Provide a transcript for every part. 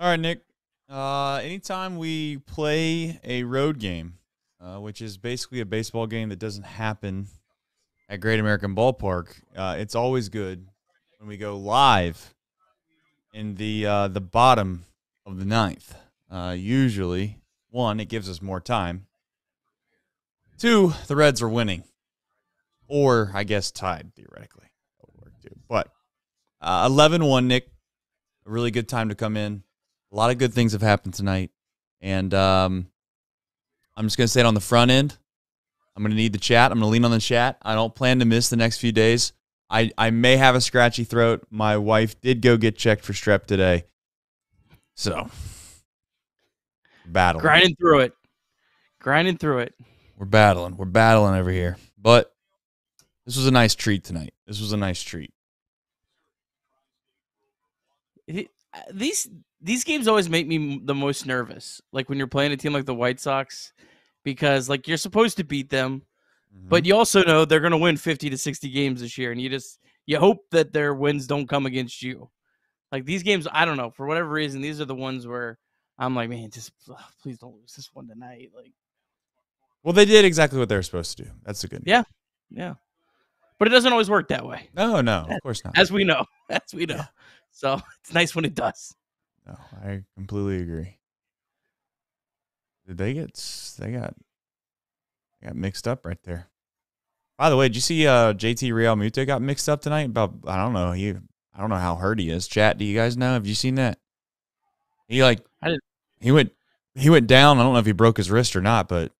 All right, Nick. Anytime we play a road game, which is basically a baseball game that doesn't happen at Great American Ballpark, it's always good when we go live in the bottom of the ninth. Usually, one, it gives us more time. Two, the Reds are winning, or I guess tied theoretically. That would work too. But 11-1, Nick. A really good time to come in. A lot of good things have happened tonight. And I'm just going to say it on the front end. I'm going to need the chat. I'm going to lean on the chat. I don't plan to miss the next few days. I may have a scratchy throat. My wife did go get checked for strep today. So, battling. Grinding through it. Grinding through it. We're battling. We're battling over here. But this was a nice treat tonight. This was a nice treat. These games always make me the most nervous. Like when you're playing a team like the White Sox, because like you're supposed to beat them, but you also know they're going to win 50 to 60 games this year, and you hope that their wins don't come against you. Like these games, I don't know, for whatever reason, these are the ones where I'm like, man, just please don't lose this one tonight. Like, well, they did exactly what they were supposed to do. That's a good news. Yeah. But it doesn't always work that way. No, of course not. As we know. Yeah. So it's nice when it does. No, I completely agree. Did they got mixed up right there. By the way, did you see JT Realmuto got mixed up tonight? About I don't know how hurt he is. Chat, do you guys know? Have you seen that? He went down. I don't know if he broke his wrist or not, but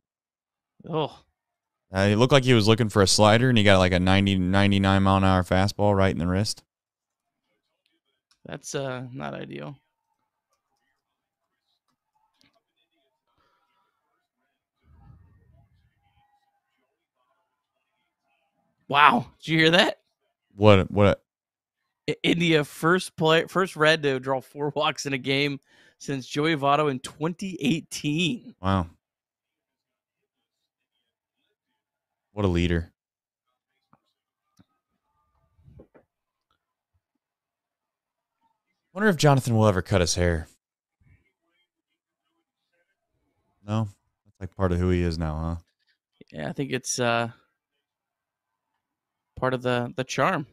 it looked like he was looking for a slider, and he got like a 99 mile an hour fastball right in the wrist. That's not ideal. Wow. Did you hear that? What? India first Red to draw 4 walks in a game since Joey Votto in 2018. Wow. What a leader. Wonder if Jonathan will ever cut his hair. No? That's like part of who he is now, huh? Yeah, I think it's part of the charm.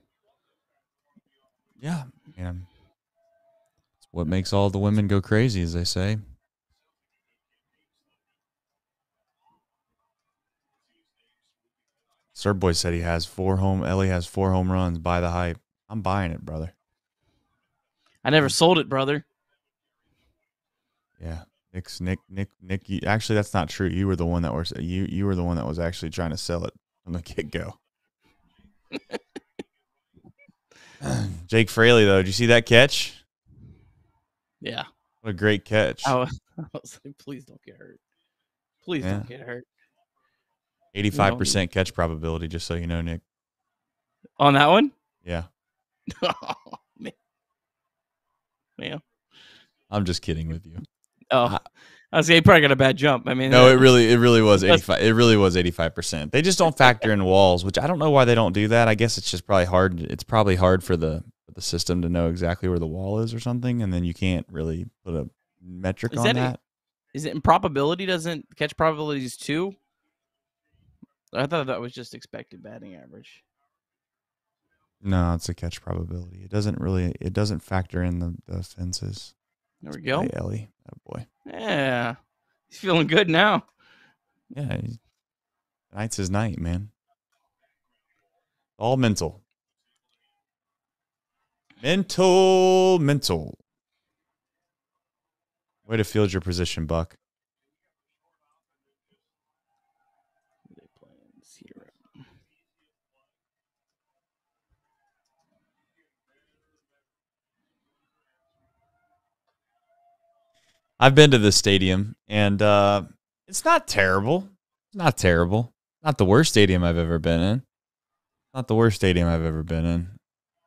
Yeah, man. It's what makes all the women go crazy, as they say. Sir Boy said Elly has 4 home runs. Buy the hype. I'm buying it, brother. I never sold it, brother. Yeah. Nick. Actually, that's not true. You were the one that was actually trying to sell it from the get-go. Jake Fraley, though, did you see that catch? Yeah. What a great catch. I was like, please don't get hurt. Please don't get hurt. 85% catch probability, just so you know, Nick. On that one? Yeah. Oh, man. I'm just kidding with you. Oh, I was saying he probably got a bad jump. I mean, no, it really was 85. It really was 85%. They just don't factor in walls, which I don't know why they don't do that. I guess it's just probably hard. It's probably hard for the system to know exactly where the wall is or something, and then you can't really put a metric on that. Is it in probability? Doesn't catch probabilities too? I thought that was just expected batting average. No, it's a catch probability. It doesn't factor in the fences. There we go. Hey, Elly. Oh, boy. Yeah. He's feeling good now. Yeah. Tonight's his night, man. All mental. Mental. Way to field your position, Buck. I've been to this stadium, and it's not terrible. It's not terrible. Not the worst stadium I've ever been in.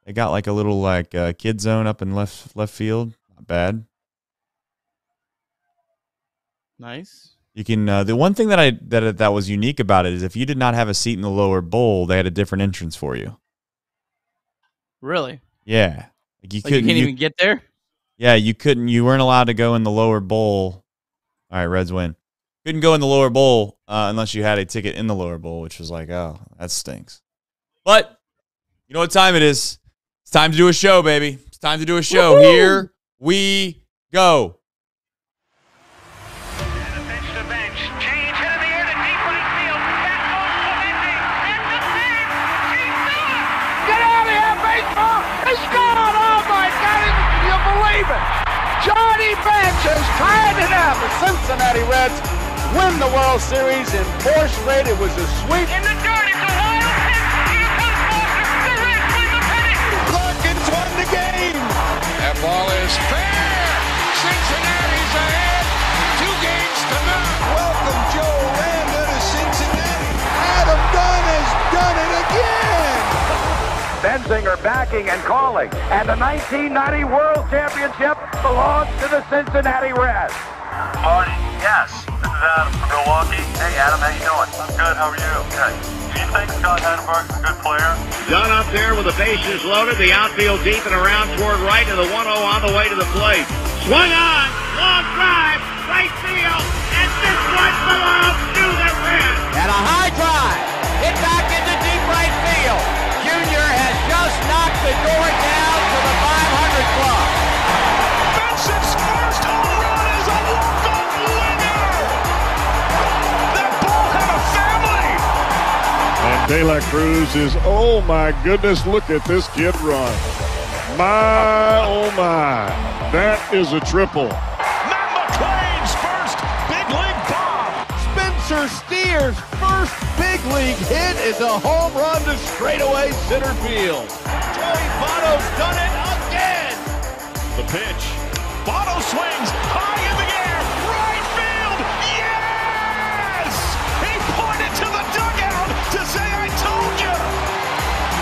They got like a little kid zone up in left field. Not bad. Nice. You can. The one thing that was unique about it is if you did not have a seat in the lower bowl, they had a different entrance for you. Really? Yeah. You can't even get there? Yeah, you weren't allowed to go in the lower bowl. All right, Reds win. Couldn't go in the lower bowl unless you had a ticket in the lower bowl, which was like, oh, that stinks. But you know what time it is? It's time to do a show, baby. It's time to do a show. Woo-hoo! Here we go. Johnny Bench has tied it up. The Cincinnati Reds win the World Series in 4 straight. It was a sweep. In the dirt, it's a wild pitch. Here comes Foster. The Reds win the pennant. Perkins won the game. That ball is fair. Cincinnati's ahead. 2 games to none. Welcome Joe Aranda to Cincinnati. Adam Dunn has done it again. Benzinger backing and calling. And the 1990 World Championship belongs to the Cincinnati Reds. Marty, yes. This is Adam from Milwaukee. Hey, Adam, how you doing? I'm good. How are you? Good. Do you think Scott Chatterbox is a good player? Dunn up there with the bases loaded. The outfield deep and around toward right, and the 1-0 on the way to the plate. Swung on. Long drive. Right field. And this one belongs to the Reds. And a high drive. Hit back into deep right field. Junior has just knocked the door down to the 500 club. Benson's first home run is a walk-off winner. That ball had a family. And De La Cruz is, oh my goodness, look at this kid run. My, oh my, that is a triple. Matt McClain's first big league bomb. Spencer Steer's first big league hit is a home run to straightaway center field. Joey Votto's done it again. The pitch. Votto swings high in the air. Right field. Yes! He pointed to the dugout to say, I told you.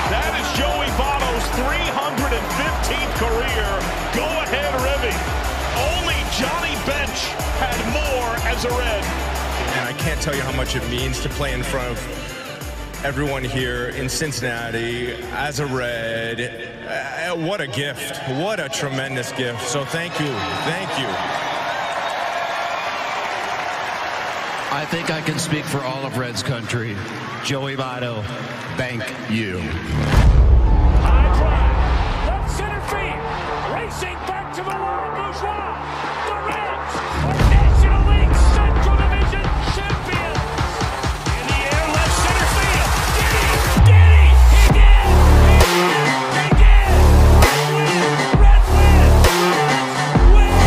That is Joey Votto's 315th career go-ahead ribby. Only Johnny Bench had more as a Red. And I can't tell you how much it means to play in front of everyone here in Cincinnati as a Red. What a gift. What a tremendous gift. So thank you. Thank you. I think I can speak for all of Reds country. Joey Votto, thank you. High drive. Left center field. Racing back to the Laurent Bourgeois. The Reds are National League Central Division champions. In the air, left center field. Did he? He did! He did! Red win! Win!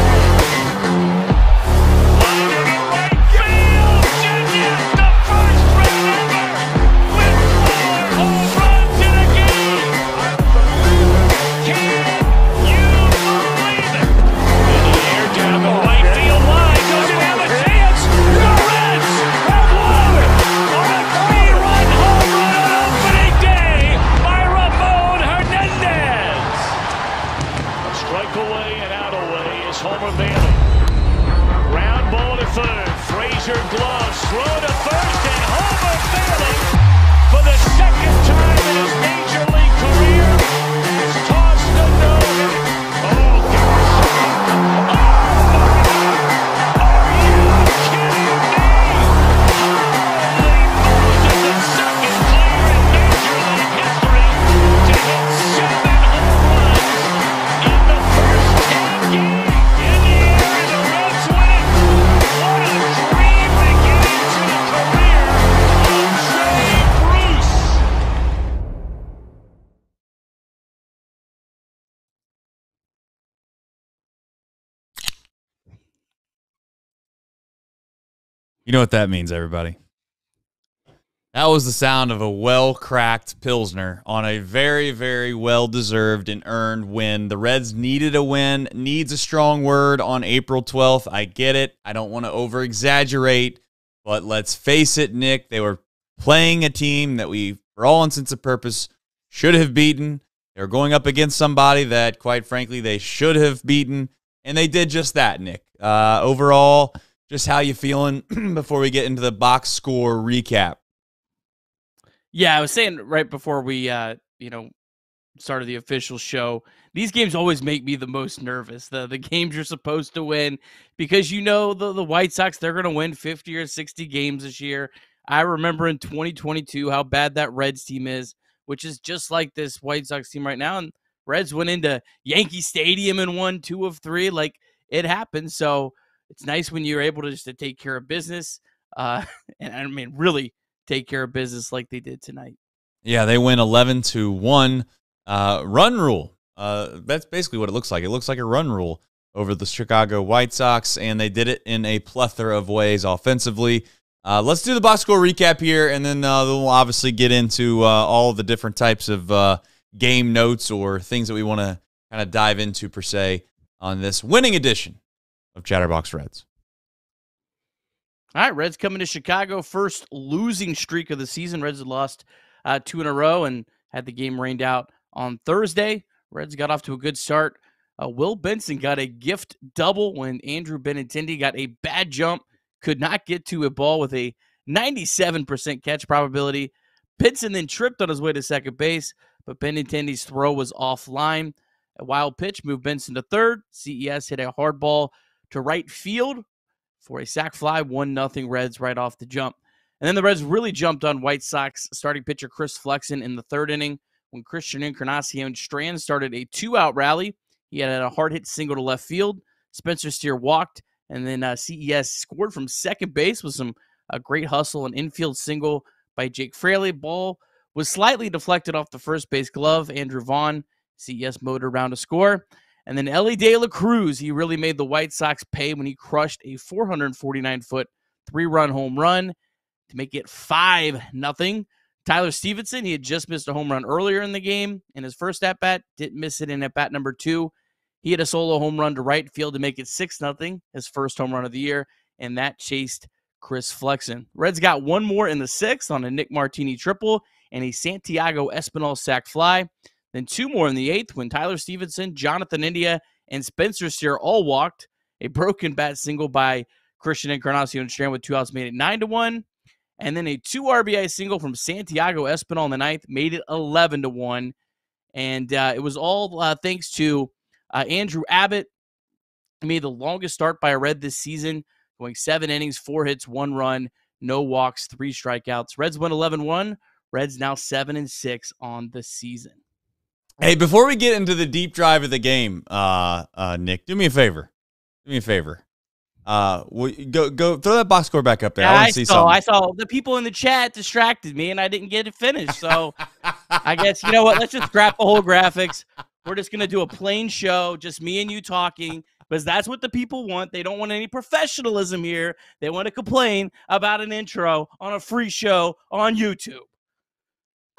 Line to the right field. Junior, the first Red ever with 4 home runs in a game. Can you believe it? In the air, down the right field line. Does it have a chance? The Reds have won on a 3-run home run on opening day by Ramon Hernandez. A strike away and out away is Homer Bailey. Ground ball to third. Frazier gloves. Throw to first, and Homer Bailey, for the second time in his major league career, has tossed a no-hitter. Oh, gosh. Oh, my God. Are you kidding me? Holy Moses, the second player in major league history to hit 7 home runs in the first 10 games. In the air, and the Reds win it. What a dream beginning to the career of Cruz. You know what that means, everybody. That was the sound of a well-cracked Pilsner on a very, very well-deserved and earned win. The Reds needed a win, needs a strong word on April 12th. I get it. I don't want to over-exaggerate, but let's face it, Nick, they were playing a team that we, for all intents and purposes, should have beaten. They were going up against somebody that, quite frankly, they should have beaten, and they did just that, Nick. Overall, just how you feeling before we get into the box score recap? Yeah, I was saying right before we, start of the official show. These games always make me the most nervous. The games you're supposed to win, because the White Sox, they're going to win 50 or 60 games this year. I remember in 2022 how bad that Reds team is, which is just like this White Sox team right now. And Reds went into Yankee Stadium and won 2 of 3. Like, it happens. So it's nice when you're able to take care of business. And I mean, really take care of business like they did tonight. Yeah, they win 11-1. Run rule. That's basically what it looks like. It looks like a run rule over the Chicago White Sox, and they did it in a plethora of ways offensively. Let's do the box score recap here, and then we'll obviously get into all the different types of game notes or things that we want to kind of dive into, per se, on this winning edition of Chatterbox Reds. All right, Reds coming to Chicago. First losing streak of the season. Reds had lost 2 in a row and had the game rained out on Thursday. Reds got off to a good start. Will Benson got a gift double when Andrew Benintendi got a bad jump, could not get to a ball with a 97% catch probability. Benson then tripped on his way to second base, but Benintendi's throw was offline. A wild pitch moved Benson to third. CES hit a hard ball to right field for a sac fly, 1-0 Reds right off the jump. And then the Reds really jumped on White Sox starting pitcher Chris Flexen in the third inning when Christian Encarnacion Strand started a 2-out rally. He had a hard-hit single to left field. Spencer Steer walked, and then CES scored from second base with some great hustle, an infield single by Jake Fraley. Ball was slightly deflected off the first base glove. Andrew Vaughn, CES motor around to score. And then Elly De La Cruz, he really made the White Sox pay when he crushed a 449-foot 3-run home run to make it 5-0. Tyler Stevenson, he had just missed a home run earlier in the game in his first at-bat, didn't miss it in at-bat number 2. He had a solo home run to right field to make it 6-0, his first home run of the year, and that chased Chris Flexen. Reds got one more in the 6th on a Nick Martini triple and a Santiago Espinal sac fly. Then 2 more in the 8th when Tyler Stevenson, Jonathan India, and Spencer Steer all walked. A broken bat single by Christian Encarnacion Strand with 2 outs made it 9-1. And then a 2 RBI single from Santiago Espinal in the 9th made it 11-1. And it was all thanks to Andrew Abbott. He made the longest start by a Red this season, going 7 innings, 4 hits, 1 run, no walks, 3 strikeouts. Reds win 11-1. Reds now 7-6 on the season. Hey, before we get into the deep drive of the game, Nick, do me a favor. Go throw that box score back up there. Yeah, I want to see something. I saw the people in the chat distracted me, and I didn't get it finished. So I guess, you know what? Let's just scrap the whole graphics. We're just going to do a plain show, just me and you talking, because that's what the people want. They don't want any professionalism here. They want to complain about an intro on a free show on YouTube.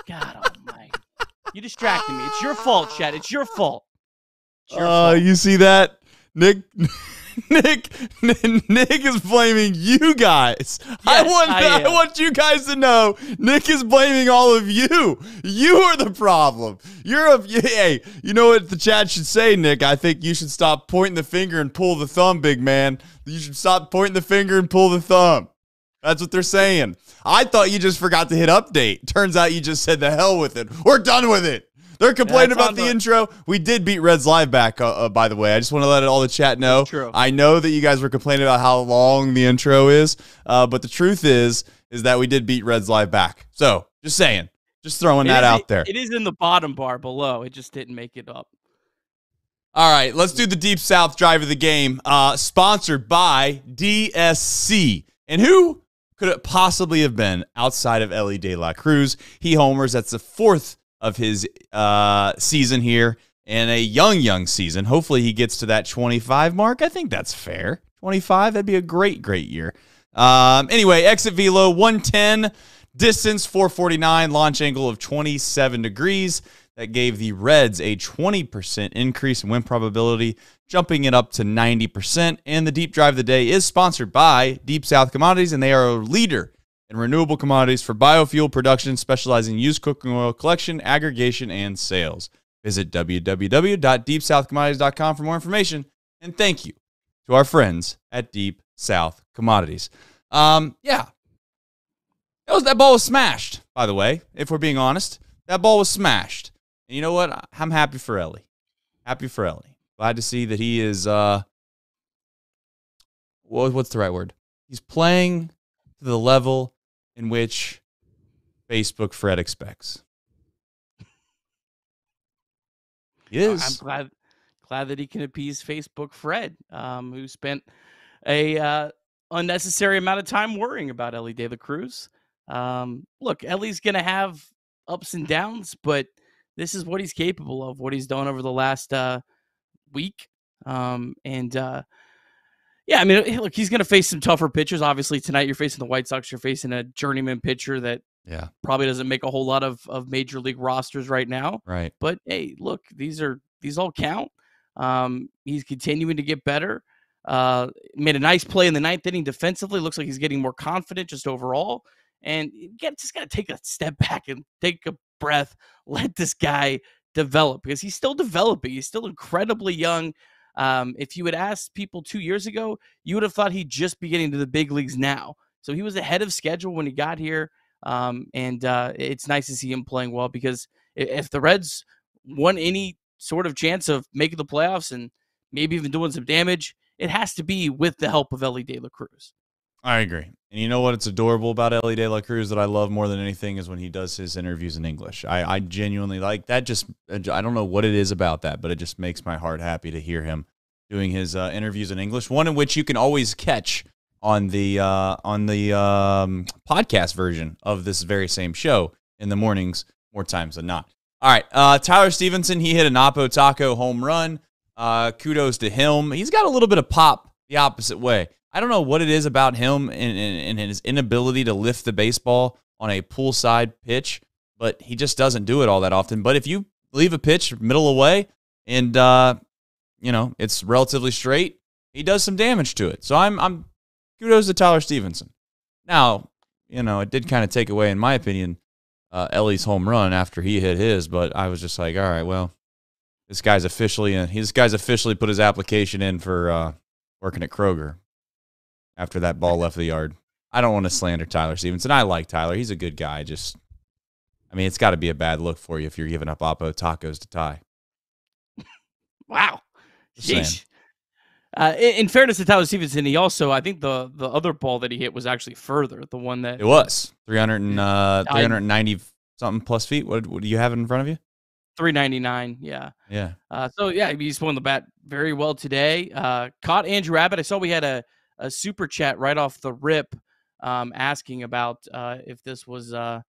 God almighty. You distracted me. It's your fault, Chad. It's your fault. You see that? Nick is blaming you guys. Yes, I want you guys to know Nick is blaming all of you. You are the problem. Hey, you know what the chat should say, Nick? I think you should stop pointing the finger and pull the thumb, big man. You should stop pointing the finger and pull the thumb. That's what they're saying. I thought you just forgot to hit update. Turns out you just said the hell with it. We're done with it. They're complaining about the intro. We did beat Reds Live back, by the way. I just want to let all the chat know. True. I know that you guys were complaining about how long the intro is, but the truth is that we did beat Reds Live back. So, just saying. Just throwing that out there. It is in the bottom bar below. It just didn't make it up. All right, let's do the Deep South drive of the game, sponsored by DSC. And who could it possibly have been outside of Elly De La Cruz? He homers. That's the 4th of his season here, and a young season. Hopefully he gets to that 25 mark. I think that's fair. 25, that'd be a great year. Anyway, exit velo 110, distance 449, launch angle of 27 degrees. That gave the Reds a 20% increase in win probability, jumping it up to 90%. And the deep drive of the day is sponsored by Deep South Commodities, and they are a leader in renewable commodities for biofuel production, specializing in used cooking oil collection, aggregation, and sales. Visit www.deepsouthcommodities.com for more information. And thank you to our friends at Deep South Commodities. That ball was smashed, by the way, if we're being honest. That ball was smashed. And you know what? I'm happy for Elly. Happy for Elly. Glad to see that he is, what's the right word? He's playing to the level in which Facebook Fred expects. He is. I'm glad that he can appease Facebook Fred, who spent a unnecessary amount of time worrying about Elly De La Cruz. Look, Ellie's going to have ups and downs, but this is what he's capable of, what he's done over the last week. Yeah, I mean, look, he's going to face some tougher pitchers. Obviously, tonight you're facing the White Sox. You're facing a journeyman pitcher that probably doesn't make a whole lot of major league rosters right now. Right. But, hey, look, these all count. He's continuing to get better. Made a nice play in the ninth inning defensively. Looks like he's getting more confident just overall. And you just got to take a step back and take a breath. Let this guy develop because he's still developing. He's still incredibly young. If you had asked people 2 years ago, you would have thought he'd just be getting to the big leagues now. So he was ahead of schedule when he got here. It's nice to see him playing well because if the Reds want any sort of chance of making the playoffs and maybe even doing some damage, it has to be with the help of Elly De La Cruz. I agree. And you know what? It's adorable about Elly De La Cruz that I love more than anything is when he does his interviews in English. I genuinely like that. I don't know what it is about that, but it just makes my heart happy to hear him doing his interviews in English. One in which you can always catch on the podcast version of this very same show in the mornings more times than not. All right, Tyler Stevenson, he hit an Oppo Taco home run. Kudos to him. He's got a little bit of pop the opposite way. I don't know what it is about him and his inability to lift the baseball on a poolside pitch, but he just doesn't do it all that often. But if you leave a pitch middle away and it's relatively straight, he does some damage to it. So I'm kudos to Tyler Stevenson. Now, it did kind of take away, in my opinion, Elly's home run after he hit his, but I was just like, all right, well, this guy's officially put his application in for working at Kroger after that ball left the yard. I don't want to slander Tyler Stevenson. I like Tyler. He's a good guy. It's got to be a bad look for you if you're giving up Oppo Tacos to Ty. Wow. Sheesh. In fairness to Tyler Stevenson, he also, I think the other ball that he hit was actually further. The one that... It was. 390-something plus feet. What do you have in front of you? 399, yeah. Yeah. He swung the bat very well today. Caught Andrew Abbott. I saw we had a super chat right off the rip asking about if this was the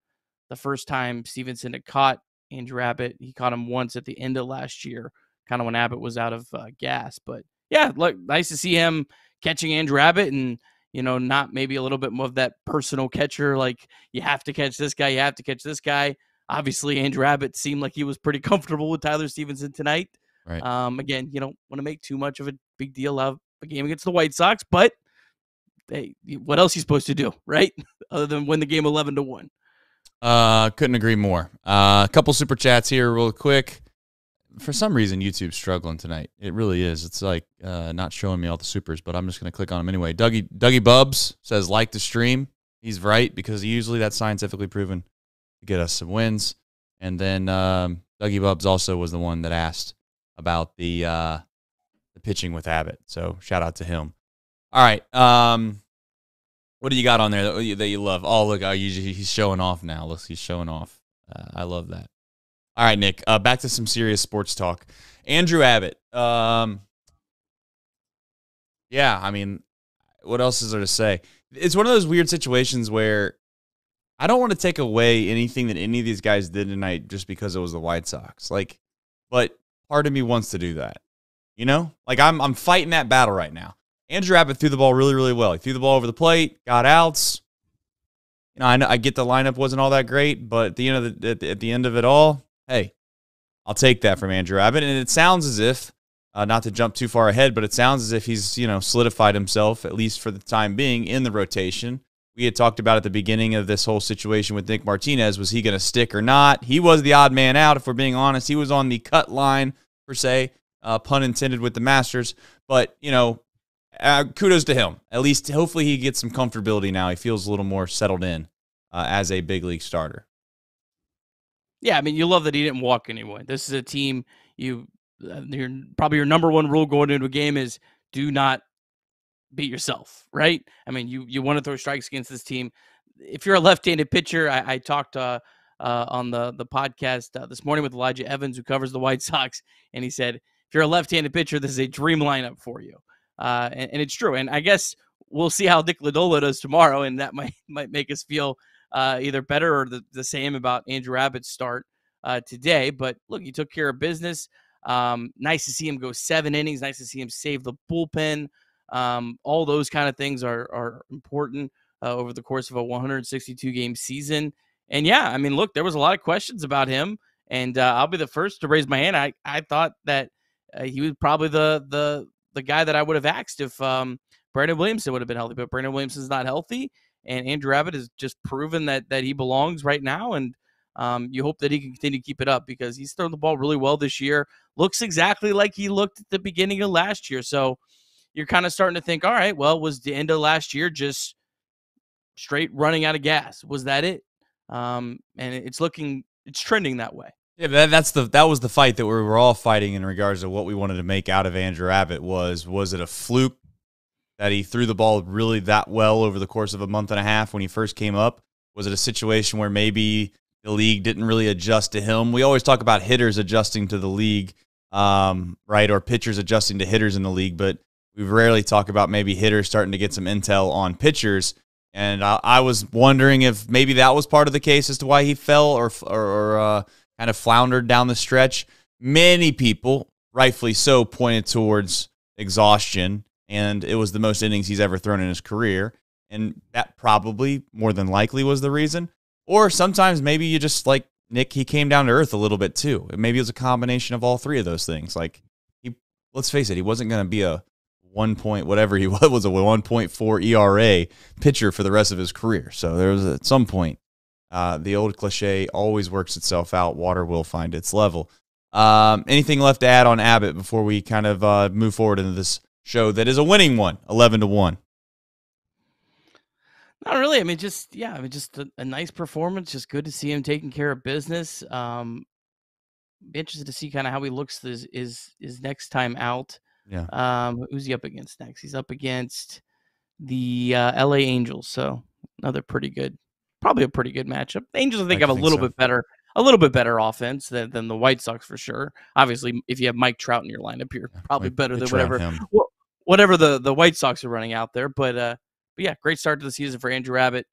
first time Stevenson had caught Andrew Abbott. He caught him once at the end of last year, kind of when Abbott was out of gas. But, yeah, look, nice to see him catching Andrew Abbott and, not maybe a little bit more of that personal catcher, like you have to catch this guy, you have to catch this guy. Obviously, Andrew Abbott seemed like he was pretty comfortable with Tyler Stevenson tonight. Right. Again, you don't want to make too much of a big deal of a game against the White Sox, but hey, what else are you supposed to do, right? Other than win the game 11-1. Couldn't agree more. A couple super chats here real quick. For some reason, YouTube's struggling tonight. It really is. It's like not showing me all the supers, but I'm just going to click on them anyway. Dougie Bubs says, like the stream. He's right, because usually that's scientifically proven to get us some wins. And then Dougie Bubs also was the one that asked about the pitching with Abbott. So shout out to him. All right. What do you got on there that you love? Oh, look, he's showing off now. Look, he's showing off. I love that. All right, Nick, back to some serious sports talk. Andrew Abbott. What else is there to say? It's one of those weird situations where I don't want to take away anything that any of these guys did tonight just because it was the White Sox. But part of me wants to do that. I'm fighting that battle right now. Andrew Abbott threw the ball really, really well. He threw the ball over the plate, got outs. I get the lineup wasn't all that great, but at the end of it all, hey, I'll take that from Andrew Abbott. And it sounds as if, not to jump too far ahead, but it sounds as if he's solidified himself, at least for the time being, in the rotation. We had talked about at the beginning of this whole situation with Nick Martinez, was he going to stick or not? He was the odd man out, if we're being honest. He was on the cut line, per se, pun intended with the Masters. But, kudos to him. At least, hopefully, he gets some comfortability now. He feels a little more settled in as a big league starter. Yeah, I mean, you love that he didn't walk anyone. This is a team probably your number one rule going into a game is do not beat yourself, right? I mean, you want to throw strikes against this team. If you're a left-handed pitcher, I talked on the podcast this morning with Elijah Evans, who covers the White Sox, and he said, if you're a left-handed pitcher, this is a dream lineup for you. And it's true. And I guess we'll see how Nick Lodolo does tomorrow, and that might make us feel either better or the same about Andrew Abbott's start today. But look, he took care of business. Nice to see him go 7 innings. Nice to see him save the bullpen. All those kind of things are important over the course of a 162-game season. And yeah, I mean, look, there was a lot of questions about him, and I'll be the first to raise my hand. I thought that he was probably the guy that I would have asked if Brandon Williamson would have been healthy, but Brandon Williamson's not healthy, and Andrew Abbott has just proven that he belongs right now, and you hope that he can continue to keep it up because he's thrown the ball really well this year. Looks exactly like he looked at the beginning of last year, so you're kind of starting to think, all right, well, was the end of last year just straight running out of gas? Was that it? And it's trending that way. Yeah, that was the fight that we were all fighting in regards to what we wanted to make out of Andrew Abbott. Was it a fluke that he threw the ball really that well over the course of a month and a half when he first came up? Was it a situation where maybe the league didn't really adjust to him? We always talk about hitters adjusting to the league, right, or pitchers adjusting to hitters in the league, but we rarely talk about maybe hitters starting to get some intel on pitchers. And I was wondering if maybe that was part of the case as to why he fell or kind of floundered down the stretch. Many people, rightfully so, pointed towards exhaustion, and it was the most innings he's ever thrown in his career. And that probably, more than likely, was the reason. Or sometimes maybe you just, like Nick, he came down to earth a little bit too. Maybe it was a combination of all three of those things. Like, let's face it, he wasn't going to be a 1.4 ERA pitcher for the rest of his career. So there was at some point, the old cliche always works itself out. Water will find its level. Anything left to add on Abbott before we kind of move forward into this show that is a winning one, 11-1? Not really. I mean, just a nice performance. Just good to see him taking care of business. Be interested to see kind of how he looks his next time out. Yeah. Who's he up against next? He's up against the LA Angels. So probably a pretty good matchup. The Angels, I think, have a little bit better offense than the White Sox for sure. Obviously, if you have Mike Trout in your lineup, you're probably better than whatever the White Sox are running out there. But yeah, great start to the season for Andrew Abbott.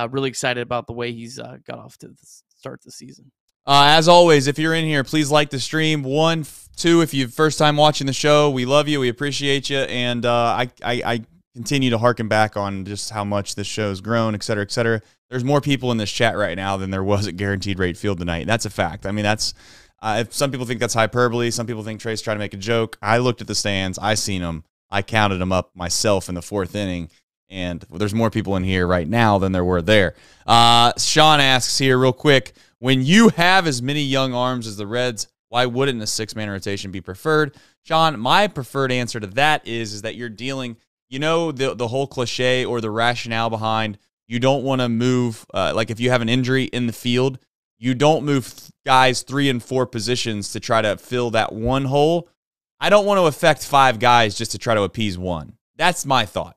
Really excited about the way he's got off to start the season. As always, if you're in here, please like the stream. 1, 2, if you're first time watching the show, we love you, we appreciate you, and I continue to harken back on just how much this show's grown, et cetera, et cetera. There's more people in this chat right now than there was at Guaranteed Rate Field tonight. That's a fact. I mean, that's if some people think that's hyperbole. Some people think Trey's trying to make a joke. I looked at the stands. I seen them. I counted them up myself in the 4th inning. And there's more people in here right now than there were there. Sean asks here real quick, when you have as many young arms as the Reds, why wouldn't a 6-man rotation be preferred? Sean, my preferred answer to that is that you're dealing, the whole cliche or the rationale behind you don't want to move, like if you have an injury in the field, you don't move guys 3 and 4 positions to try to fill that one hole. I don't want to affect 5 guys just to try to appease one. That's my thought.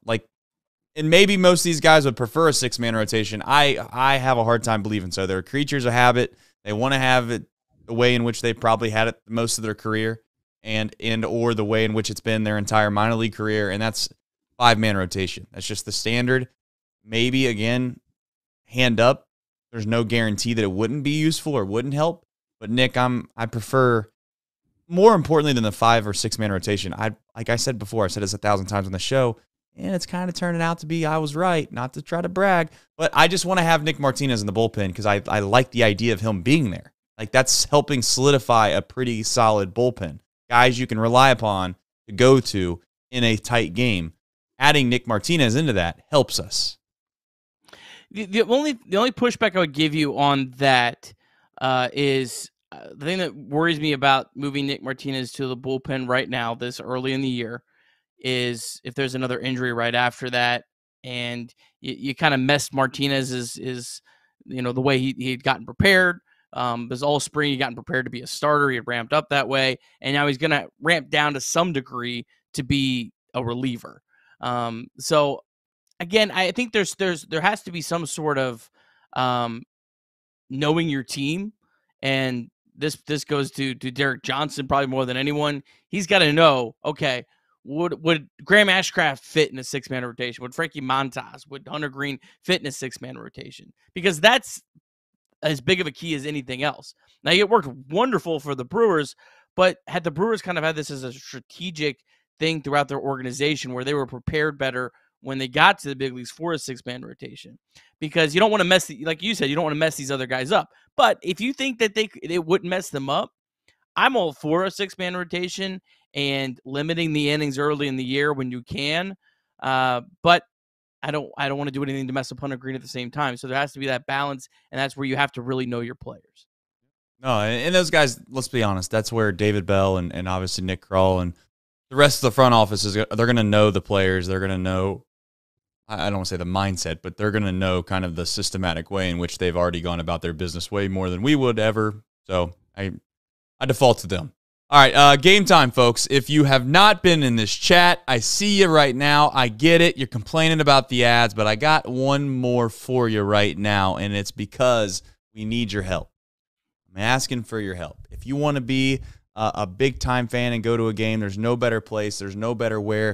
And maybe most of these guys would prefer a 6-man rotation. I have a hard time believing so. They're creatures of habit. They want to have it the way in which they probably had it most of their career and or the way in which it's been their entire minor league career, and that's 5-man rotation. That's just the standard. Maybe, again, hand up. There's no guarantee that it wouldn't be useful or wouldn't help. But, Nick, I prefer, more importantly than the 5 or 6-man rotation, like I said before, I've said this 1,000 times on the show, and it's kind of turning out to be I was right, not to try to brag. But I just want to have Nick Martinez in the bullpen because I like the idea of him being there. Like, that's helping solidify a pretty solid bullpen. Guys you can rely upon to go to in a tight game. Adding Nick Martinez into that helps us. The only pushback I would give you on that is the thing that worries me about moving Nick Martinez to the bullpen right now, this early in the year, is if there's another injury right after that, and you kind of messed Martinez's the way he'd gotten prepared. Because all spring he gotten prepared to be a starter. He had ramped up that way, and now he's going to ramp down to some degree to be a reliever. So again, I think there has to be some sort of knowing your team, and this goes to Derek Johnson probably more than anyone. He's got to know, okay, would Graham Ashcraft fit in a 6-man rotation? Would Frankie Montas, would Hunter Green fit in a 6-man rotation? Because that's as big of a key as anything else. Now, it worked wonderful for the Brewers, but had the Brewers kind of had this as a strategic thing throughout their organization where they were prepared better when they got to the big leagues for a 6-man rotation, because you don't want to mess, like you said, you don't want to mess these other guys up. But if you think that it wouldn't mess them up, I'm all for a 6-man rotation and limiting the innings early in the year when you can. But I don't want to do anything to mess up Hunter Green at the same time. So there has to be that balance, and that's where you have to really know your players. No, and those guys, let's be honest, that's where David Bell and obviously Nick Kroll and the rest of the front office they're going to know the players. They're going to know, I don't want to say the mindset, but they're going to know kind of the systematic way in which they've already gone about their business way more than we would ever. So I default to them. All right, game time, folks. If you have not been in this chat, I see you right now. I get it. You're complaining about the ads, but I got one more for you right now, and it's because we need your help. I'm asking for your help. If you want to be a big-time fan and go to a game, there's no better place. There's no better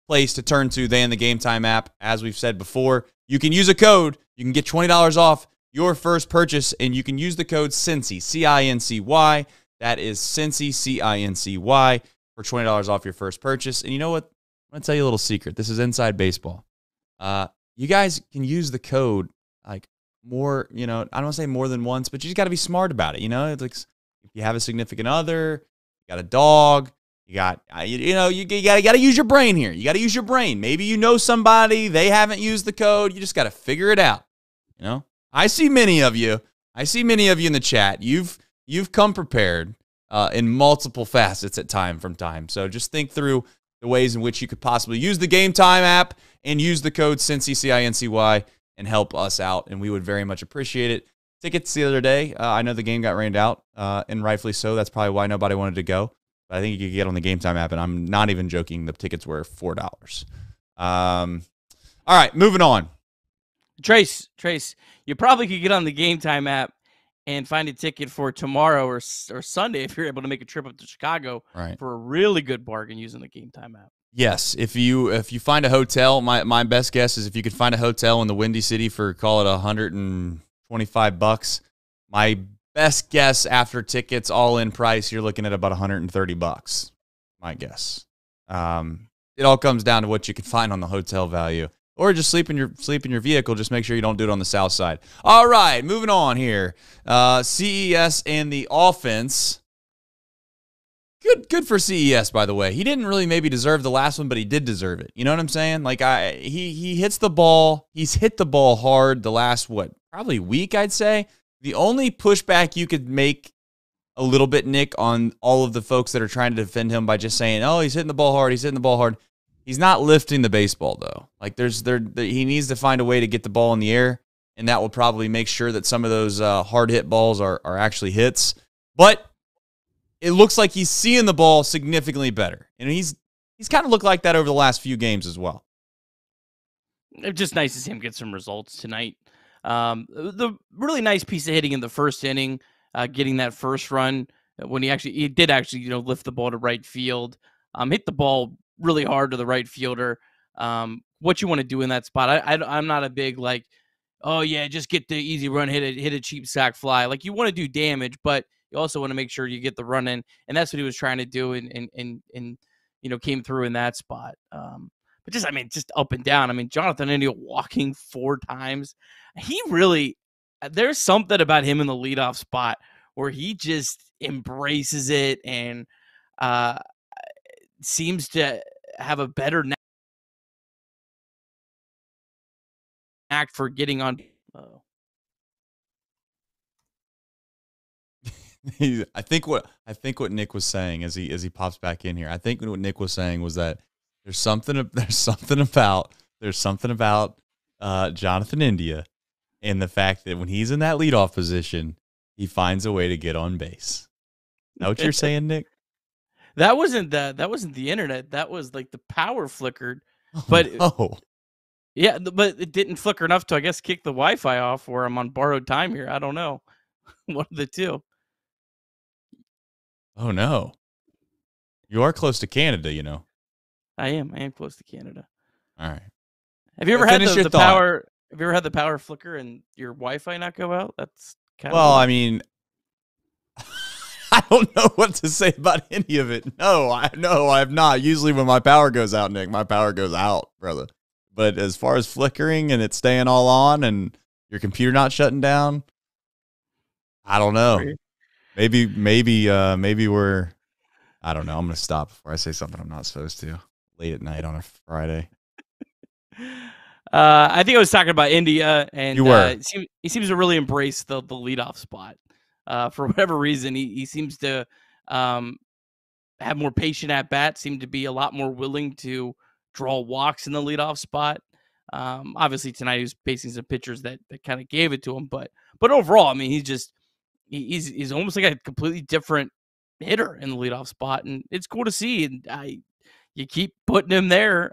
place to turn to than the Game Time app. As we've said before, you can use a code. You can get $20 off your first purchase, and you can use the code CINCY, C-I-N-C-Y. That is Cincy, C-I-N-C-Y, for $20 off your first purchase. And you know what? I'm going to tell you a little secret. This is inside baseball. You guys can use the code like more, I don't want to say more than once, but you just got to be smart about it. It's like if you have a significant other, you got a dog, you got to use your brain here. You got to use your brain. Maybe you know somebody, they haven't used the code. You just got to figure it out. I see many of you. In the chat. You've come prepared in multiple facets at time. So just think through the ways in which you could possibly use the Game Time app and use the code CINCY, C-I-N-C-Y, and help us out, and we would very much appreciate it. Tickets the other day, I know the game got rained out, and rightfully so. That's probably why nobody wanted to go. But I think you could get on the Game Time app, and I'm not even joking. The tickets were $4. All right, moving on. Trace, you probably could get on the Game Time app and find a ticket for tomorrow or Sunday if you're able to make a trip up to Chicago for a really good bargain using the Game Time app. Yes, if you find a hotel, my best guess is if you could find a hotel in the Windy City for, call it $125. My best guess after tickets, all in price, you're looking at about $130. My guess. It all comes down to what you can find on the hotel value. Or just sleep in your vehicle. Just make sure you don't do it on the south side. All right, moving on here. CES and the offense. Good for CES, by the way. He didn't really maybe deserve the last one, but he did deserve it. You know what I'm saying? Like he hits the ball. He's hit the ball hard the last probably week, I'd say. The only pushback you could make a little bit, Nick, on all of the folks that are trying to defend him by just saying, "Oh, he's hitting the ball hard. He's hitting the ball hard." He's not lifting the baseball, though. Like he needs to find a way to get the ball in the air, and that will probably make sure that some of those hard hit balls are actually hits. But it looks like he's seeing the ball significantly better, and he's kind of looked like that over the last few games as well. It's just nice to see him get some results tonight. The really nice piece of hitting in the first inning, getting that first run when he did actually lift the ball to right field, hit the ball really hard to the right fielder. What you want to do in that spot? I'm not a big oh yeah, just get the easy run, hit a cheap sac fly. Like you want to do damage, but you also want to make sure you get the run in, and that's what he was trying to do, and came through in that spot. But just up and down. Jonathan India walking 4 times. He really, there's something about him in the leadoff spot where he just embraces it and seems to have a better knack for getting on. I think what Nick was saying as he pops back in here. I think what Nick was saying was that there's something about Jonathan India and the fact that when he's in that leadoff position, he finds a way to get on base. Is that what you're saying, Nick? That wasn't the internet. That was like the power flickered. Oh, But no. yeah, but it didn't flicker enough to, I guess, kick the Wi-Fi off, or I'm on borrowed time here. I don't know. One of the two. Oh, no. You are close to Canada, you know. I am close to Canada. All right. Have you ever had Finish your the thought. power? Have you ever had the power flicker and your Wi-Fi not go out? That's kind Well, of I mean, I don't know what to say about any of it. No, I have not. Usually when my power goes out, Nick, my power goes out, brother. But as far as flickering and it staying all on and your computer not shutting down, I don't know. Maybe we're, I don't know. I'm going to stop before I say something I'm not supposed to late at night on a Friday. I think I was talking about India, and You were. he seems to really embrace the leadoff spot. For whatever reason, he seems to have more patient at bat, seem to be a lot more willing to draw walks in the leadoff spot. Obviously tonight he was facing some pitchers that kind of gave it to him, but overall, I mean, he's almost like a completely different hitter in the leadoff spot, and it's cool to see. And you keep putting him there.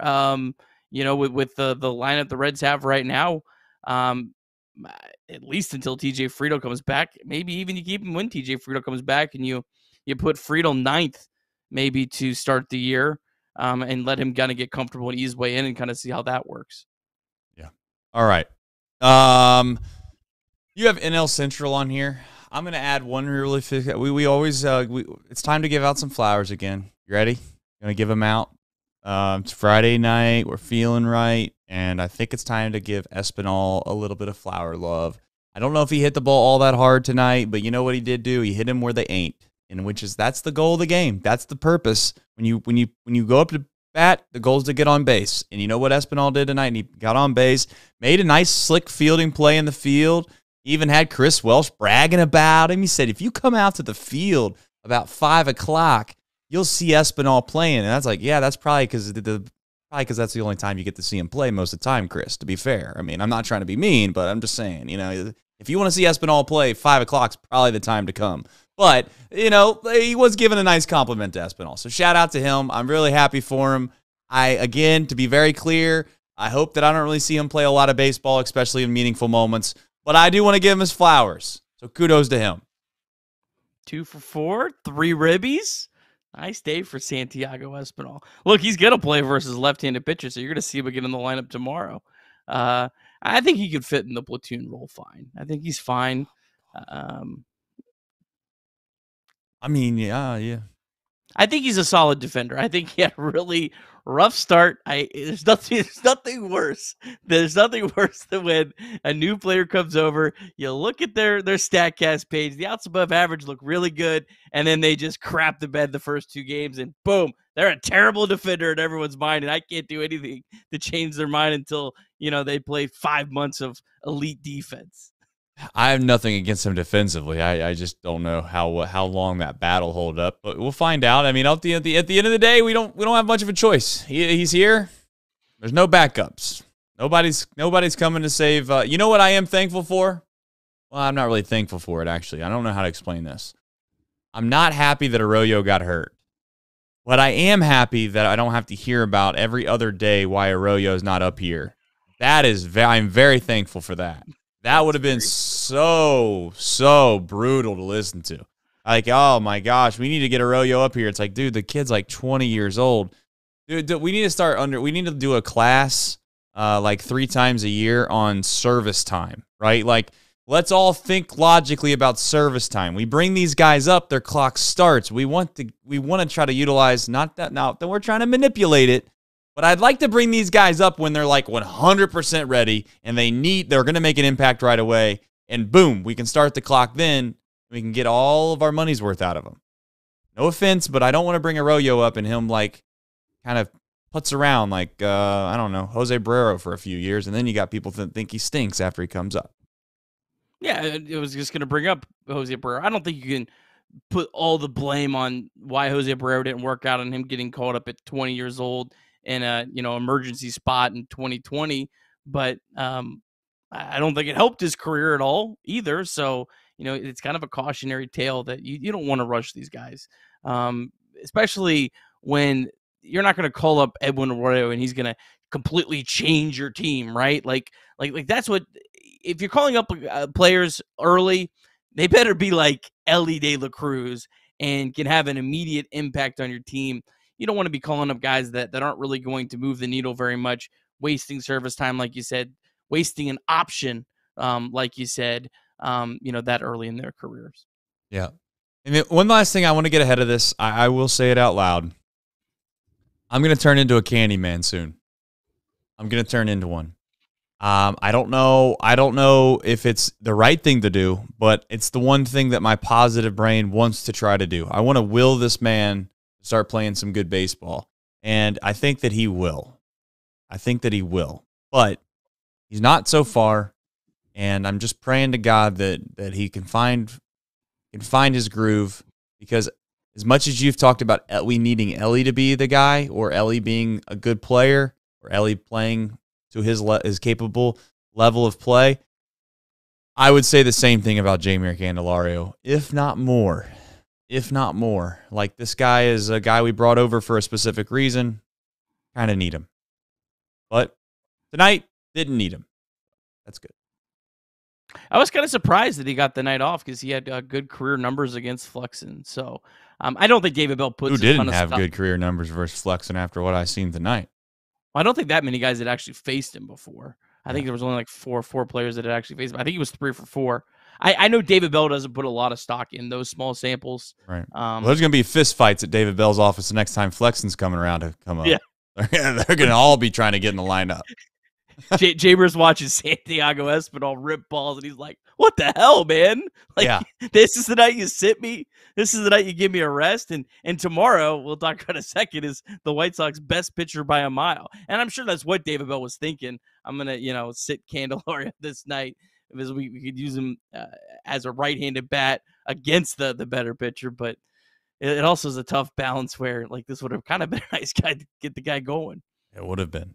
With the lineup the Reds have right now, at least until TJ Friedl comes back. Maybe even you keep him when TJ Friedl comes back, and you put Friedl ninth maybe to start the year, and let him kind of get comfortable and ease his way in and kind of see how that works. Yeah. All right. You have NL Central on here. I'm going to add one really. We always it's time to give out some flowers again. You ready? Going to give them out. It's Friday night. We're feeling right. And I think it's time to give Espinal a little bit of flower love. I don't know if he hit the ball all that hard tonight, but you know what he did do? He hit him where they ain't. And that's the goal of the game. That's the purpose. When you go up to bat, the goal is to get on base. And you know what Espinal did tonight? And he got on base, made a nice slick fielding play in the field. He even had Chris Welsh bragging about him. He said, if you come out to the field about 5 o'clock, you'll see Espinal playing. And that's like, yeah, that's probably because that's the only time you get to see him play most of the time, Chris, to be fair. I mean, I'm not trying to be mean, but I'm just saying, if you want to see Espinal play, 5 o'clock's probably the time to come. But, he was given a nice compliment to Espinal. So shout out to him. I'm really happy for him. Again, to be very clear, I hope that I don't really see him play a lot of baseball, especially in meaningful moments. But I do want to give him his flowers. So kudos to him. 2 for 4, 3 ribbies. Nice day for Santiago Espinal. Look, he's going to play versus left-handed pitcher, so you're going to see him again in the lineup tomorrow. I think he could fit in the platoon role fine. I think he's fine. Yeah. I think he's a solid defender. I think he had a really rough start. There's nothing worse. There's nothing worse than when a new player comes over. You look at their StatCast page. The outs above average look really good, and then they just crap the bed the first 2 games, and boom, they're a terrible defender in everyone's mind. And I can't do anything to change their mind until they play 5 months of elite defense. I have nothing against him defensively. I just don't know how long that battle hold up, but we'll find out. I mean, at the end of the day, we don't have much of a choice. He's here. There's no backups. Nobody's coming to save. You know what I am thankful for? Well, I'm not really thankful for it, actually. I don't know how to explain this. I'm not happy that Arroyo got hurt, but I am happy that I don't have to hear about every other day why Arroyo is not up here. I'm very thankful for that. That would have been so brutal to listen to. Like, oh my gosh, we need to get Arroyo up here. It's like, dude, the kid's like 20 years old. Dude, we need to do a class like 3 times a year on service time, right? Like, let's all think logically about service time. We bring these guys up, their clock starts. We want to try to utilize, not that we're trying to manipulate it. But I'd like to bring these guys up when they're like 100% ready and they're going to make an impact right away. And boom, we can start the clock then. We can get all of our money's worth out of them. No offense, but I don't want to bring Arroyo up and him like kind of puts around like, I don't know, Jose Barrero for a few years. And then you got people that think he stinks after he comes up. Yeah, it was just going to bring up Jose Barrero. I don't think you can put all the blame on why Jose Barrero didn't work out and him getting called up at 20 years old in a emergency spot in 2020, but I don't think it helped his career at all either. So it's kind of a cautionary tale that you don't want to rush these guys, especially when you're not going to call up Edwin Arroyo and he's going to completely change your team, right? Like that's what, if you're calling up players early, they better be like Elly de la Cruz and can have an immediate impact on your team. You don't want to be calling up guys that aren't really going to move the needle very much, wasting service time, like you said, wasting an option, like you said, that early in their careers. Yeah. And then one last thing I want to get ahead of this. I will say it out loud. I'm going to turn into a candy man soon. I'm going to turn into one. I don't know if it's the right thing to do, but it's the one thing that my positive brain wants to try to do. I want to will this man to start playing some good baseball. And I think that he will. But he's not so far. And I'm just praying to God that he can find his groove, because as much as you've talked about we needing Elly to be the guy, or Elly being a good player, or Elly playing to his capable level of play, I would say the same thing about Jeimer Candelario, if not more. Like, this guy is a guy we brought over for a specific reason. Kind of need him. But tonight, didn't need him. That's good. I was kind of surprised that he got the night off, because he had good career numbers against Flexen. So I don't think David Bell puts Who didn't have good career numbers versus Flexen after what I've seen tonight? I don't think that many guys had actually faced him before. I think there was only like four players that had actually faced him. I think he was 3 for 4. I know David Bell doesn't put a lot of stock in those small samples. Right. Well, there's going to be fist fights at David Bell's office the next time Flexen's coming around to come up. Yeah. They're going to all be trying to get in the lineup. Jamer's watching Santiago Espinal rip balls, and he's like, what the hell, man? Like, This is the night you sit me? This is the night you give me a rest? And tomorrow, we'll talk about in a second, is the White Sox best pitcher by a mile. And I'm sure that's what David Bell was thinking. I'm going to, sit Candelario this night, because we could use him as a right-handed bat against the better pitcher. But it also is a tough balance where, like, this would have kind of been a nice guy to get the guy going. It would have been.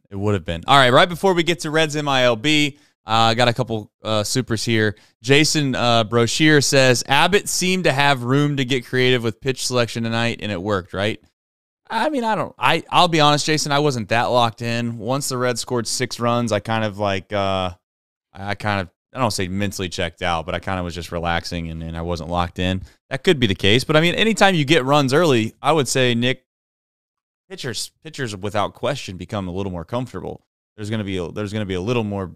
All right, right before we get to Reds MILB, I got a couple supers here. Jason Brochure says, Abbott seemed to have room to get creative with pitch selection tonight, and it worked, right? I mean, I'll be honest, Jason, I wasn't that locked in. Once the Reds scored 6 runs, I kind of like, I don't say mentally checked out, but I kind of was just relaxing, and I wasn't locked in. That could be the case, but I mean, anytime you get runs early, I would say, Nick, pitchers without question become a little more comfortable. There's going to be a little more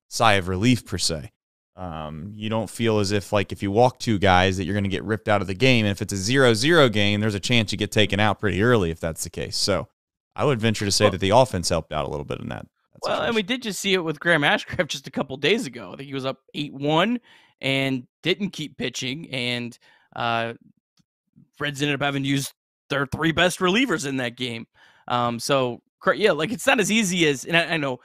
sigh of relief per se. You don't feel as if, like, if you walk 2 guys that you're going to get ripped out of the game. And if it's a 0-0 game, there's a chance you get taken out pretty early if that's the case. So I would venture to say that the offense helped out a little bit in that. Well, and we did just see it with Graham Ashcraft just a couple days ago. I think he was up 8-1 and didn't keep pitching. And Reds ended up having to use their 3 best relievers in that game. So, yeah, like, it's not as easy as, and I know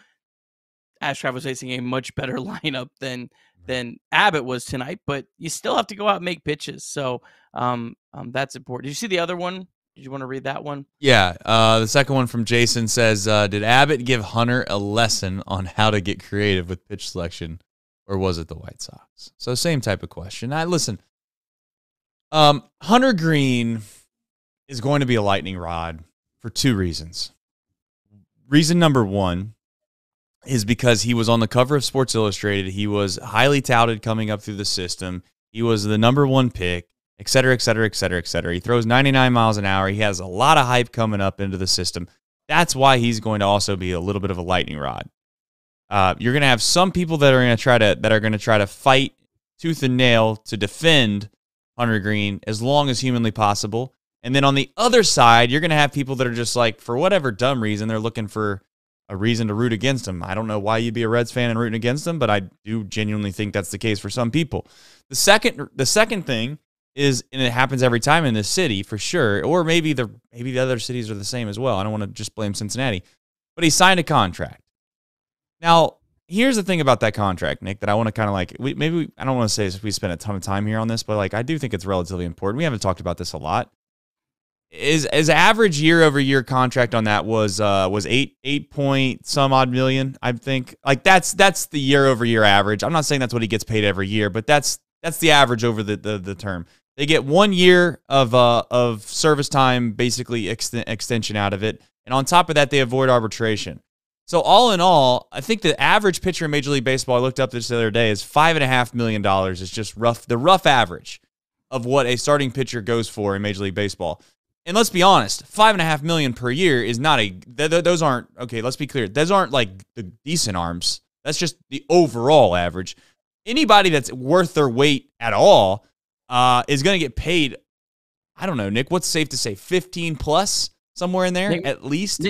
Ashcraft was facing a much better lineup than Abbott was tonight, but you still have to go out and make pitches. So that's important. Did you see the other one? Did you want to read that one? Yeah. The second one from Jason says, did Abbott give Hunter a lesson on how to get creative with pitch selection, or was it the White Sox? So same type of question. Listen, Hunter Green is going to be a lightning rod for 2 reasons. Reason number 1 is because he was on the cover of Sports Illustrated. He was highly touted coming up through the system. He was the number 1 pick, et cetera, et cetera, et cetera, et cetera. He throws 99 miles an hour. He has a lot of hype coming up into the system. That's why he's going to also be a little bit of a lightning rod. You're going to have some people that are going to try to fight tooth and nail to defend Hunter Green as long as humanly possible. And then on the other side, you're going to have people that are just like, for whatever dumb reason, they're looking for a reason to root against him. I don't know why you'd be a Reds fan and rooting against him, but I do genuinely think that's the case for some people. The second thing is, and it happens every time in this city for sure, or maybe the other cities are the same as well. I don't want to just blame Cincinnati, but he signed a contract. Now, here's the thing about that contract, Nick, that I want to kind of like, I don't want to say we spent a ton of time here on this, but like, I do think it's relatively important. We haven't talked about this a lot. His average year-over-year contract on that was 8 point some odd million, I think. Like, that's the year-over-year average. I'm not saying that's what he gets paid every year, but that's That's the average over the term. They get 1 year of service time, basically extension out of it. And on top of that, they avoid arbitration. So all in all, I think the average pitcher in Major League Baseball, I looked up this the other day, is $5.5 million. Is just the rough average of what a starting pitcher goes for in Major League Baseball. And let's be honest, $5.5 million per year is not those aren't, okay, let's be clear. Those aren't like the decent arms. That's just the overall average. Anybody that's worth their weight at all is going to get paid, I don't know, Nick, what's safe to say, 15 plus, somewhere in there, at least?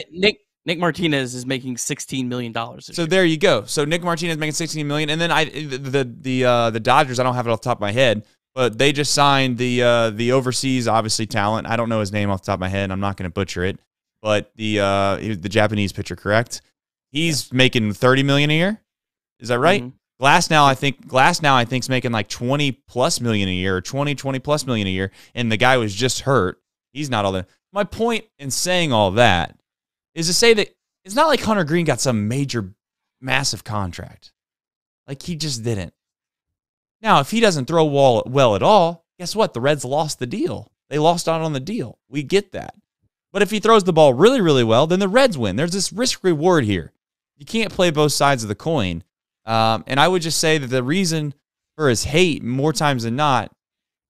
Nick Martinez is making $16 million. So there you go. So Nick Martinez making $16 million. And then the Dodgers, I don't have it off the top of my head, but they just signed the overseas, obviously, talent. I don't know his name off the top of my head. I'm not going to butcher it. But the Japanese pitcher, correct? He's making $30 million a year. Is that right? Mm-hmm. Glasnow, I think, is making like $20+ million a year, or $20+ million a year. And the guy was just hurt. He's not all that. My point in saying all that is to say that it's not like Hunter Green got some major, massive contract. Like, he just didn't. Now, if he doesn't throw well at all, guess what? The Reds lost the deal. They lost out on the deal. We get that. But if he throws the ball really, really well, then the Reds win. There's this risk-reward here. You can't play both sides of the coin. And I would just say that the reason for his hate, more times than not,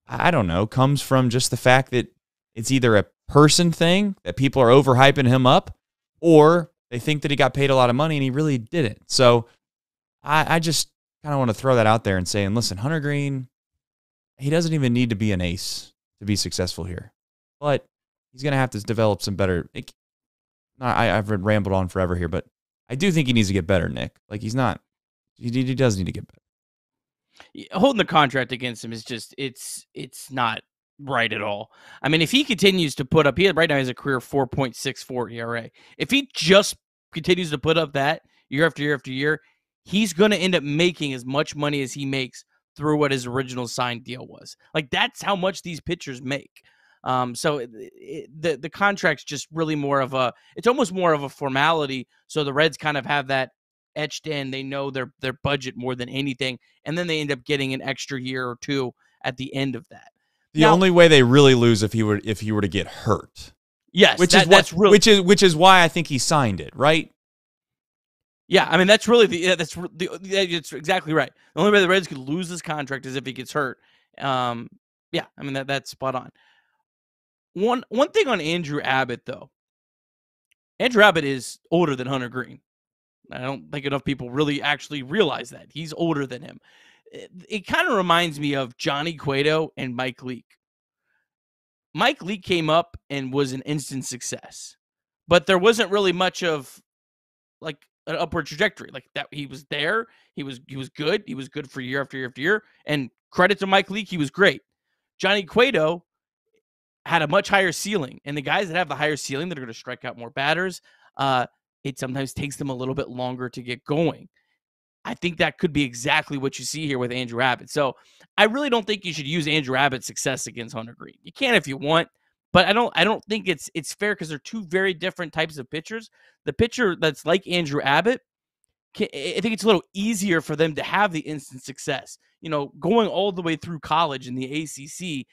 I don't know, comes from just the fact that it's either a person thing, that people are overhyping him up, or they think that he got paid a lot of money and he really didn't. So I just kind of want to throw that out there and saying, listen, Hunter Green, he doesn't even need to be an ace to be successful here. But he's going to have to develop some better. I've rambled on forever here, but I do think he needs to get better, Nick. Like, he's not. He does need to get better. Holding the contract against him is just, it's not right at all. I mean, if he continues to put up, right now he has a career 4.64 ERA. If he just continues to put up that year after year after year, he's going to end up making as much money as he makes through what his original signed deal was. Like, that's how much these pitchers make. So the contract's just really it's almost more of a formality. So the Reds kind of have that etched in. They know their budget more than anything, and then they end up getting an extra year or two at the end of that. The only way they really lose if he were to get hurt. Yes, which is why I think he signed it, right? Yeah, I mean that's exactly right. The only way the Reds could lose this contract is if he gets hurt. Yeah, I mean that's spot on. One thing on Andrew Abbott though. Andrew Abbott is older than Hunter Green. I don't think enough people really actually realize that. He's older than him. It kind of reminds me of Johnny Cueto and Mike Leake. Mike Leake came up and was an instant success, but there wasn't really much of like an upward trajectory. Like that, he was there. He was good. He was good for year after year after year. And credit to Mike Leake, he was great. Johnny Cueto had a much higher ceiling, and the guys that have the higher ceiling that are going to strike out more batters, it sometimes takes them a little bit longer to get going. I think that could be exactly what you see here with Andrew Abbott. So I really don't think you should use Andrew Abbott's success against Hunter Green. You can if you want, but I don't think it's fair because they're two very different types of pitchers. The pitcher that's like Andrew Abbott, I think it's a little easier for them to have the instant success. You know, going all the way through college in the ACC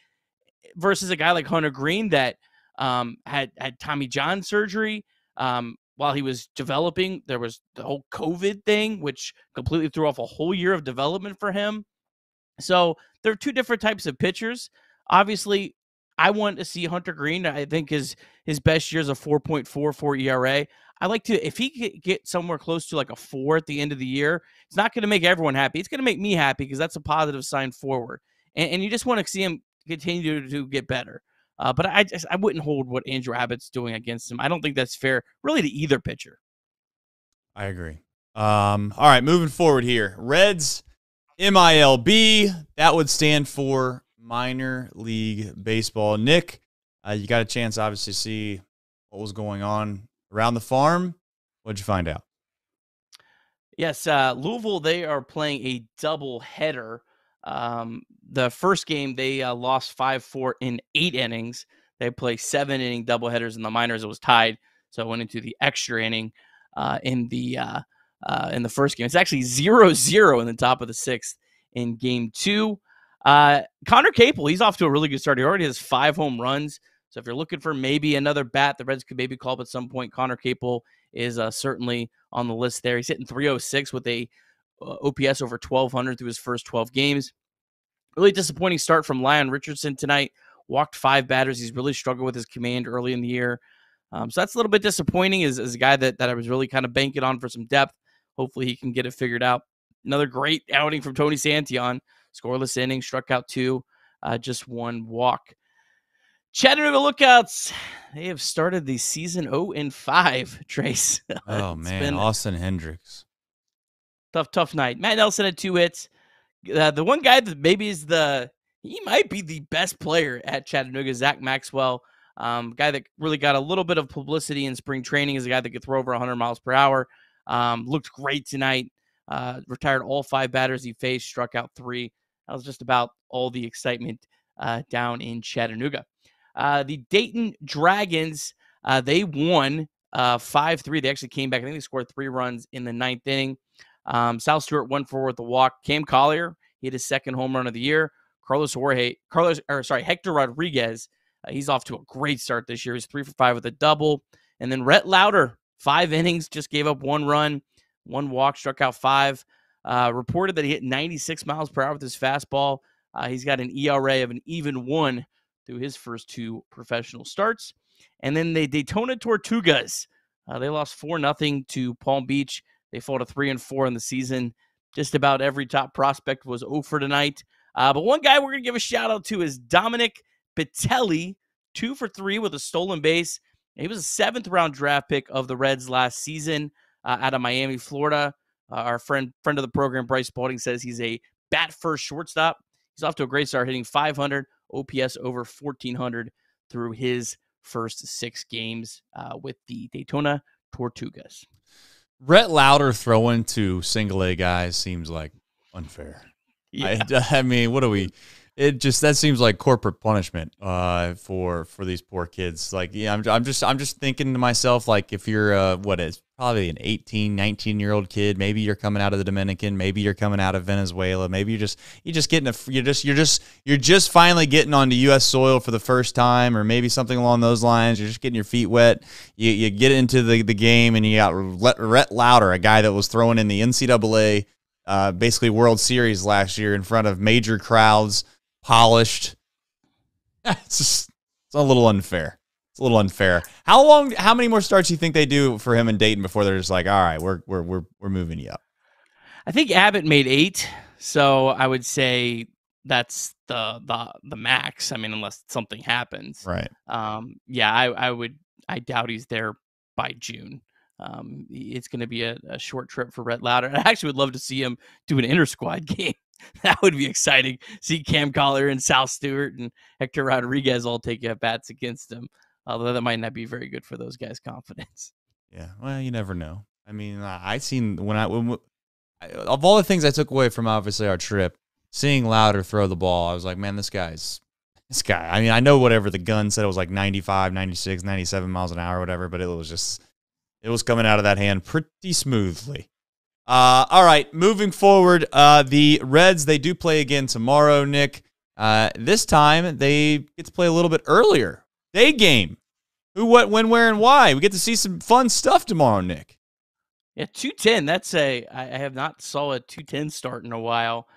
versus a guy like Hunter Green that had Tommy John surgery. While he was developing, there was the whole COVID thing, which completely threw off a whole year of development for him. So there are two different types of pitchers. Obviously, I want to see Hunter Green. I think his best year is a 4.44 ERA. I like to, if he could get somewhere close to like a 4 at the end of the year, it's not going to make everyone happy. It's going to make me happy because that's a positive sign forward. And you just want to see him continue to get better. But I wouldn't hold what Andrew Abbott's doing against him. I don't think that's fair, really, to either pitcher. I agree. All right, moving forward here. Reds, MILB. That would stand for Minor League Baseball. Nick, you got a chance, obviously, to see what was going on around the farm. What'd you find out? Yes, Louisville, they are playing a double header. The first game, they lost 5-4 in 8 innings. They play 7-inning doubleheaders in the minors. It was tied, so it went into the extra inning in the first game. It's actually 0-0 in the top of the 6th in game 2. Connor Capel, he's off to a really good start. He already has 5 home runs. So if you're looking for maybe another bat the Reds could maybe call up at some point, Connor Capel is certainly on the list there. He's hitting 306 with a OPS over 1,200 through his first 12 games. Really disappointing start from Lyon Richardson tonight. Walked 5 batters. He's really struggled with his command early in the year. So that's a little bit disappointing as a guy that I was really kind of banking on for some depth. Hopefully he can get it figured out. Another great outing from Tony Santillan. Scoreless inning, struck out 2, just 1 walk. Chattanooga Lookouts, they have started the season 0-5, Trace. Oh, man, Austin Hendricks. Tough night. Matt Nelson had 2 hits. The one guy that maybe he might be the best player at Chattanooga, Zach Maxwell. Guy that really got a little bit of publicity in spring training is a guy that could throw over 100 miles per hour. Looked great tonight. Retired all 5 batters he faced, struck out 3. That was just about all the excitement down in Chattanooga. The Dayton Dragons, they won 5-3. They actually came back. I think they scored 3 runs in the 9th inning. Sal Stewart 1-4 with the walk. Cam Collier, he had his 2nd home run of the year. Hector Rodriguez, he's off to a great start this year. He's 3-for-5 with a double. And then Rhett Lauder, 5 innings, just gave up 1 run, 1 walk, struck out 5. Reported that he hit 96 miles per hour with his fastball. He's got an ERA of an even 1 through his first 2 professional starts. And then the Daytona Tortugas, they lost 4-0 to Palm Beach. They fall to 3-4 in the season. Just about every top prospect was 0 for tonight. But one guy we're going to give a shout out to is Dominic Pitelli, 2 for 3 with a stolen base. He was a 7th round draft pick of the Reds last season out of Miami, Florida. Our friend of the program, Bryce Spalding, says he's a bat-first shortstop. He's off to a great start, hitting 500, OPS over 1,400 through his first 6 games with the Daytona Tortugas. Rhett Lauder throwing to single-A guys seems like unfair. Yeah. I mean, what do we? That seems like corporate punishment for these poor kids. Like, yeah, I'm just thinking to myself, like, if you're probably an 18, 19-year-old kid, maybe you're coming out of the Dominican, maybe you're coming out of Venezuela, maybe you're just finally getting onto U.S. soil for the first time, or maybe something along those lines. You're just getting your feet wet. You get into the game, and you got Rhett Lauder, a guy that was throwing in the NCAA basically World Series last year in front of major crowds. Polished. It's a little unfair. It's a little unfair. How many more starts do you think they do for him in Dayton before they're just like, all right, we're moving you up? I think Abbott made 8, so I would say that's the max. I mean, unless something happens. Right. Yeah, I doubt he's there by June. It's going to be a short trip for Rhett Lauder. I actually would love to see him do an inter-squad game. That would be exciting. See Cam Collier and Sal Stewart and Hector Rodriguez all take at bats against him. Although that might not be very good for those guys' confidence. Yeah, well, you never know. I mean, I seen of all the things I took away from obviously our trip, seeing Lauder throw the ball, I was like, man, this guy. I mean, I know whatever the gun said, it was like 95, 96, 97 miles an hour or whatever, but it was coming out of that hand pretty smoothly. All right, moving forward, the Reds, they do play again tomorrow, Nick. This time, they get to play a little bit earlier. Day game. Who, what, when, where, and why. We get to see some fun stuff tomorrow, Nick. Yeah, 2:10. I have not saw a 2:10 start in a while.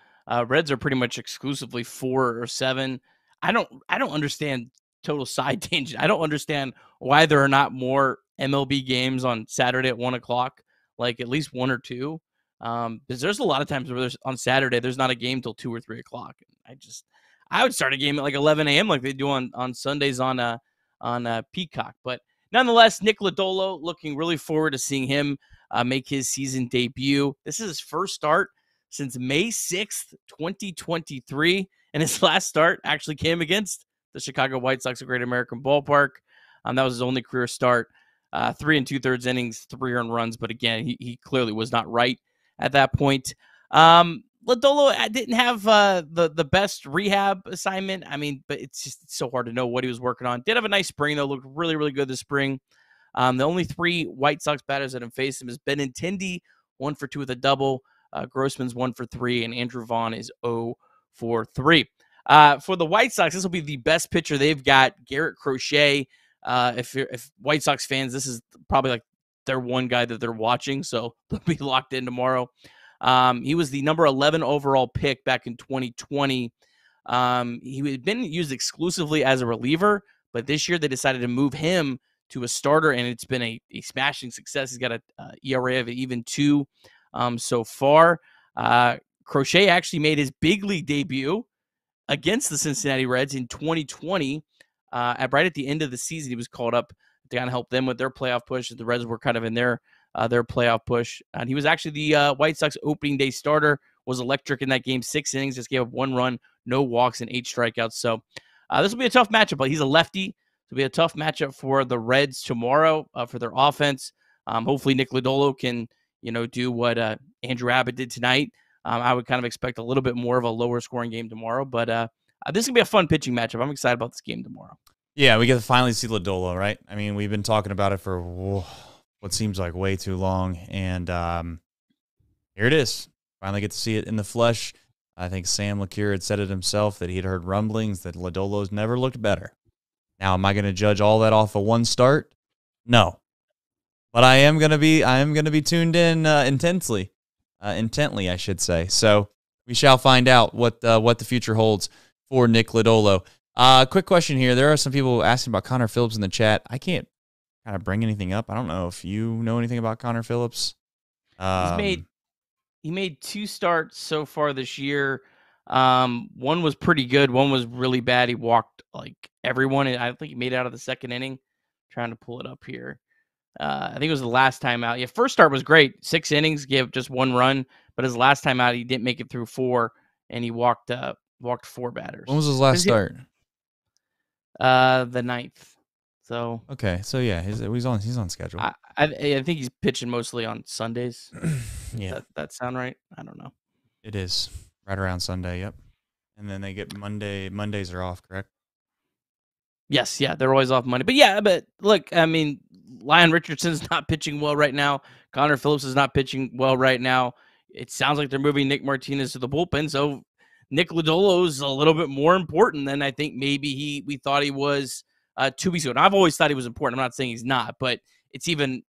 Reds are pretty much exclusively 4 or 7. I don't understand total side tangent. I don't understand why there are not more MLB games on Saturday at 1 o'clock. Like at least 1 or 2, because there's a lot of times where on Saturday there's not a game till 2 or 3 o'clock. I would start a game at like 11 a.m. like they do on Sundays on Peacock. But nonetheless, Nick Lodolo, looking really forward to seeing him make his season debut. This is his first start since May 6th, 2023, and his last start actually came against the Chicago White Sox at Great American Ballpark. That was his only career start. 3 2/3 innings, 3 earned runs, but again, he clearly was not right at that point. Lodolo didn't have the best rehab assignment. I mean, but it's so hard to know what he was working on. Did have a nice spring, though. Looked really, really good this spring. The only 3 White Sox batters that have faced him is Benintendi, 1 for 2 with a double. Grossman's 1 for 3, and Andrew Vaughn is 0 for 3. For the White Sox, this will be the best pitcher they've got, Garrett Crochet. If White Sox fans, this is probably like their one guy that they're watching, so they'll be locked in tomorrow. He was the number 11 overall pick back in 2020. He had been used exclusively as a reliever, but this year they decided to move him to a starter, and it's been a smashing success. He's got a ERA of even 2 so far. Crochet actually made his big league debut against the Cincinnati Reds in 2020. Right at the end of the season, he was called up to kind of help them with their playoff push. The Reds were kind of in their playoff push. And he was actually the White Sox opening day starter, was electric in that game. 6 innings, just gave up 1 run, no walks, and 8 strikeouts. So this will be a tough matchup, but he's a lefty. It'll be a tough matchup for the Reds tomorrow for their offense. Hopefully Nick Lodolo can, do what Andrew Abbott did tonight. I would kind of expect a little bit more of a lower scoring game tomorrow, but this is going to be a fun pitching matchup. I'm excited about this game tomorrow. Yeah, we get to finally see Lodolo, right? I mean, we've been talking about it for what seems like way too long, and here it is. Finally get to see it in the flesh. I think Sam LeCure had said it himself that he had heard rumblings that Lodolo's never looked better. Now, am I going to judge all that off of one start? No. But I am going to be tuned in intently, I should say. So we shall find out what the future holds for Nick Lodolo. Quick question here. There are some people asking about Connor Phillips in the chat. I can't kind of bring anything up. I don't know if you know anything about Connor Phillips. He made 2 starts so far this year. One was pretty good. One was really bad. He walked like everyone. And I think he made it out of the second inning. Trying to pull it up here. I think it was the last time out. Yeah, first start was great. 6 innings, gave just 1 run. But his last time out, he didn't make it through 4, and he walked 4 batters. When was his last start? The 9th. So okay, so yeah, he's on schedule. I think he's pitching mostly on Sundays. Yeah, that sound right? I don't know. It is right around Sunday. Yep, and then they get Monday. Mondays are off, correct? Yes, yeah, they're always off Monday. But look, I mean, Lyon Richardson's not pitching well right now. Connor Phillips is not pitching well right now. It sounds like they're moving Nick Martinez to the bullpen, so Nick Lodolo is a little bit more important than I think maybe we thought he was 2 weeks ago. And I've always thought he was important. I'm not saying he's not, but it's even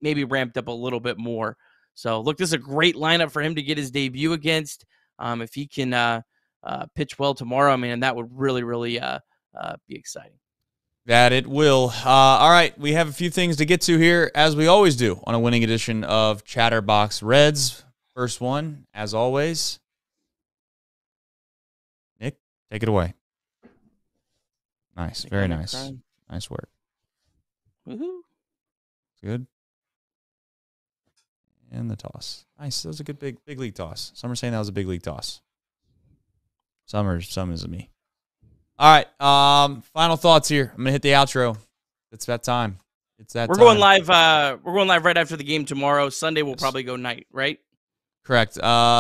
maybe ramped up a little bit more. So, look, this is a great lineup for him to get his debut against. If he can pitch well tomorrow, I mean, that would really, really be exciting. That it will. All right, we have a few things to get to here, as we always do on a winning edition of Chatterbox Reds. First one, as always. Nick, take it away. Nice, very nice. Nice work. Woohoo. Good. And the toss. Nice. That was a good big league toss. Some are saying that was a big league toss. Some is me. All right. Final thoughts here. I'm gonna hit the outro. It's that time. We're going live. We're going live right after the game tomorrow. Sunday we'll probably go night, right? Correct.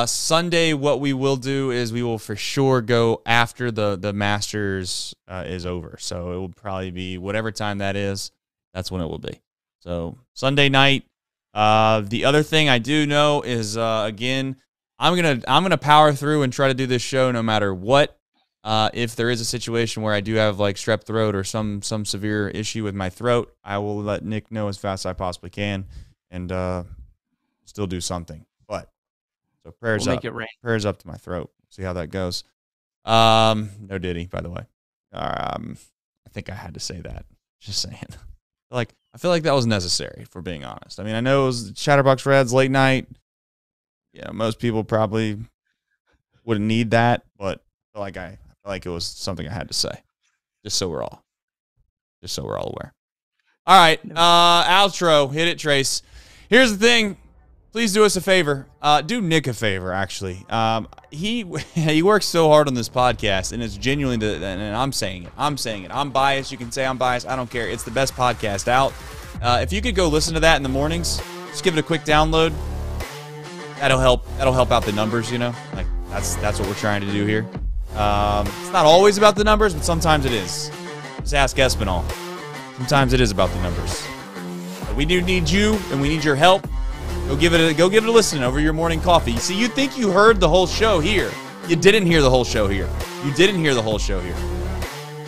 Sunday, what we will do is we will for sure go after the Masters is over. So it will probably be whatever time that is. That's when it will be. So Sunday night. The other thing I do know is again, I'm gonna power through and try to do this show no matter what. If there is a situation where I do have like strep throat or some severe issue with my throat, I will let Nick know as fast as I possibly can and still do something. But so prayers up. Make it rain. Prayers up to my throat. See how that goes. No Diddy, by the way. I think I had to say that. Just saying. I feel like that was necessary, for being honest. I mean, I know it was Chatterbox Reds late night. Yeah, most people probably wouldn't need that, but I feel like it was something I had to say, just so we're all aware. All right, outro. Hit it, Trace. Here's the thing. Please do us a favor. Do Nick a favor, actually. He works so hard on this podcast, and it's genuinely, and I'm saying it. I'm biased. You can say I'm biased. I don't care. It's the best podcast out. If you could go listen to that in the mornings, just give it a quick download. That'll help. That'll help out the numbers, Like that's what we're trying to do here. It's not always about the numbers, but sometimes it is. Just ask Espinal. Sometimes it is about the numbers. But we do need you, and we need your help. Go give it a listen over your morning coffee. See, you'd think you heard the whole show here, You didn't hear the whole show here. You didn't hear the whole show here.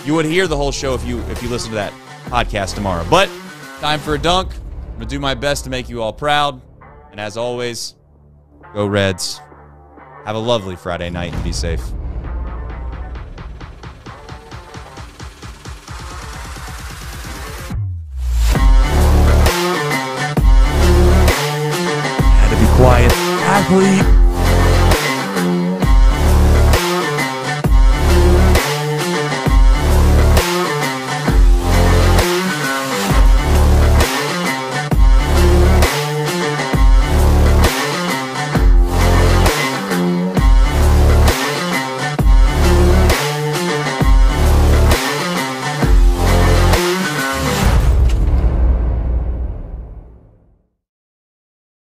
You would hear the whole show if you listen to that podcast tomorrow. But time for a dunk. I'm going to do my best to make you all proud. And as always, go Reds. Have a lovely Friday night and be safe. Had to be quiet. Athlete.